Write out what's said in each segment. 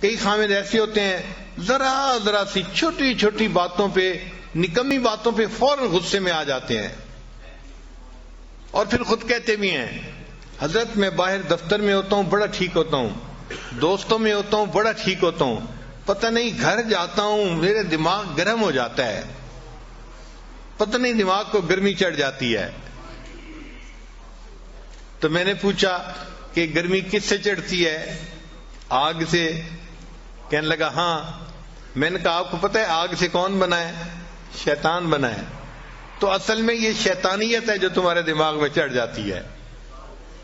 کئی خامد ایسے ہوتے ہیں ذرا ذرا سی چھوٹی چھوٹی باتوں پہ، نکمی باتوں پہ فوراً غصے میں آ جاتے ہیں، اور پھر خود کہتے بھی ہیں حضرت میں باہر دفتر میں ہوتا ہوں بڑا ٹھیک ہوتا ہوں، دوستوں میں ہوتا ہوں بڑا ٹھیک ہوتا ہوں، پتہ نہیں گھر جاتا ہوں میرے دماغ گرم ہو جاتا ہے، پتہ نہیں دماغ کو گرمی چڑھ جاتی ہے۔ تو میں نے پوچھا کہ گرمی کس سے چڑھتی ہے؟ آگ سے؟ کہنے لگا ہاں۔ میں نے کہا آپ کو پتہ ہے آگ سے کون بنا ہے؟ شیطان بنا ہے۔ تو اصل میں یہ شیطانیت ہے جو تمہارے دماغ میں چڑھ جاتی ہے،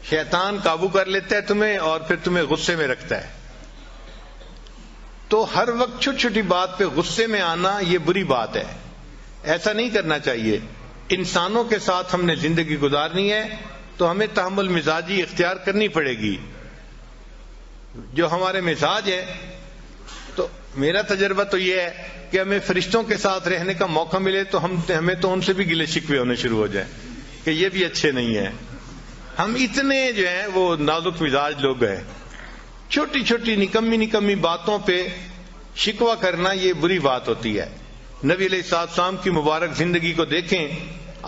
شیطان قابو کر لیتا ہے تمہیں اور پھر تمہیں غصے میں رکھتا ہے۔ تو ہر وقت چھوٹی چھوٹی بات پہ غصے میں آنا یہ بری بات ہے، ایسا نہیں کرنا چاہیے۔ انسانوں کے ساتھ ہم نے زندگی گزارنی ہے تو ہمیں تحمل مزاجی اختیار کرنی پڑے گی۔ جو ہمارے مزاج ہے، تو میرا تجربہ تو یہ ہے کہ ہمیں فرشتوں کے ساتھ رہنے کا موقع ملے تو ہمیں تو ان سے بھی گلے شکوے ہونے شروع ہو جائیں کہ یہ بھی اچھے نہیں ہیں، ہم اتنے جو ہیں وہ نازک مزاج لوگ ہیں۔ چھوٹی چھوٹی نکمی باتوں پہ شکوہ کرنا یہ بری بات ہوتی ہے۔ نبی علیہ السلام کی مبارک زندگی کو دیکھیں،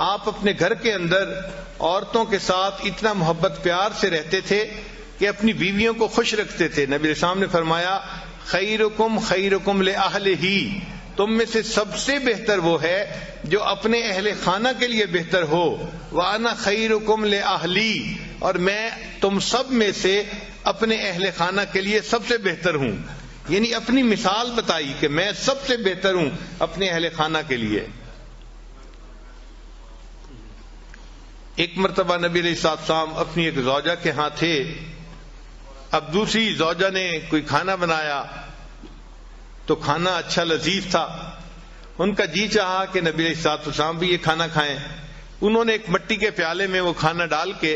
آپ اپنے گھر کے اندر عورتوں کے ساتھ اتنا محبت پیار سے رہتے تھے کہ اپنی بیویوں کو خوش رکھتے تھے۔ نبی علیہ السلام نے فرمایا خیرکم خیرکم لأہلہ، تم میں سے سب سے بہتر وہ ہے جو اپنے اہل خانہ کے لیے بہتر ہو، وَأَنَا خَيْرُكُمْ لِأَهْلِي، اور میں تم سب میں سے اپنے اہل خانہ کے لیے سب سے بہتر ہوں۔ یعنی اپنی مثال بتائی کہ میں سب سے بہتر ہوں اپنے اہل خانہ کے لیے۔ ایک مرتبہ نبی علیہ السلام اپنی ایک زوجہ کے ہاں تھے، اب دوسری زوجہ نے کوئی کھانا بنایا تو کھانا اچھا لذیذ تھا، ان کا جی چاہا کہ نبی علیہ السلام بھی یہ کھانا کھائیں۔ انہوں نے ایک مٹی کے پیالے میں وہ کھانا ڈال کے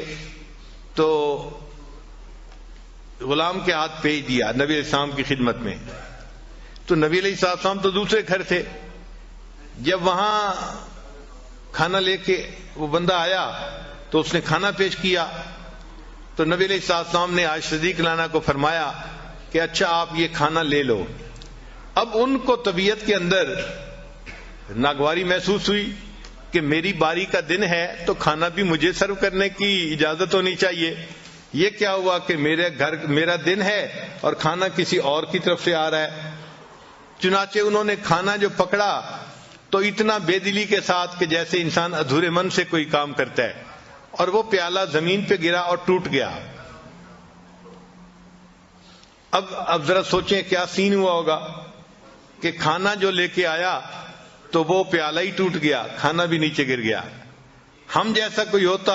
تو غلام کے ہاتھ بھیج دیا نبی علیہ السلام کی خدمت میں۔ تو نبی علیہ السلام تو دوسرے گھر تھے، جب وہاں کھانا لے کے وہ بندہ آیا تو اس نے کھانا پیش کیا، تو نبی علیہ السلام نے عائشہ صدیق عنہا کو فرمایا کہ اچھا آپ یہ کھانا لے لو۔ اب ان کو طبیعت کے اندر ناگواری محسوس ہوئی کہ میری باری کا دن ہے تو کھانا بھی مجھے سرو کرنے کی اجازت ہونی چاہیے، یہ کیا ہوا کہ میرا دن ہے اور کھانا کسی اور کی طرف سے آ رہا ہے۔ چنانچہ انہوں نے کھانا جو پکڑا تو اتنا بے دلی کے ساتھ کہ جیسے انسان ادھورے من سے کوئی کام کرتا ہے، اور وہ پیالہ زمین پہ گرا اور ٹوٹ گیا۔ اب ذرا سوچیں کیا سین ہوا ہوگا کہ کھانا جو لے کے آیا تو وہ پیالہ ہی ٹوٹ گیا، کھانا بھی نیچے گر گیا۔ ہم جیسا کوئی ہوتا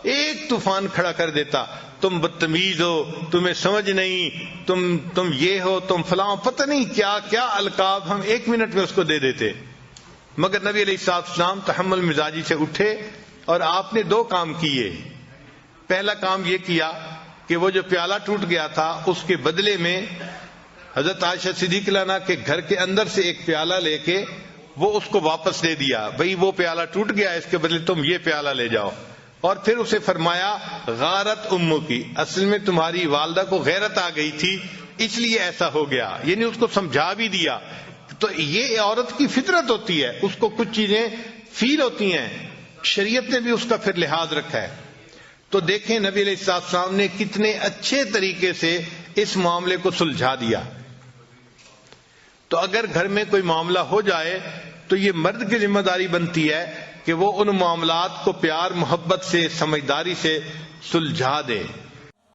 ایک طوفان کھڑا کر دیتا، تم بدتمیز ہو، تمہیں سمجھ نہیں، تم یہ ہو، تم فلاں، پتہ نہیں کیا کیا القاب ہم ایک منٹ میں اس کو دے دیتے۔ مگر نبی علیہ السلام تحمل مزاجی سے اٹھے اور آپ نے دو کام کیے۔ پہلا کام یہ کیا کہ وہ جو پیالہ ٹوٹ گیا تھا اس کے بدلے میں حضرت عائشہ صدیق عنہا کے گھر کے اندر سے ایک پیالہ لے کے وہ اس کو واپس دے دیا، بھئی وہ پیالہ ٹوٹ گیا، اس کے بدلے تم یہ پیالہ لے جاؤ۔ اور پھر اسے فرمایا غارت امو کی، اصل میں تمہاری والدہ کو غیرت آ گئی تھی اس لیے ایسا ہو گیا، یعنی اس کو سمجھا بھی دیا۔ تو یہ عورت کی فطرت ہوتی ہے، اس کو کچھ چیزیں فیل ہوتی ہیں، شریعت نے بھی اس کا پھر لحاظ رکھا ہے۔ تو دیکھیں نبی علیہ السلام نے کتنے اچھے طریقے سے اس معاملے کو سلجھا دیا۔ تو اگر گھر میں کوئی معاملہ ہو جائے تو یہ مرد کی ذمہ داری بنتی ہے کہ وہ ان معاملات کو پیار محبت سے، سمجھداری سے سلجھا دے۔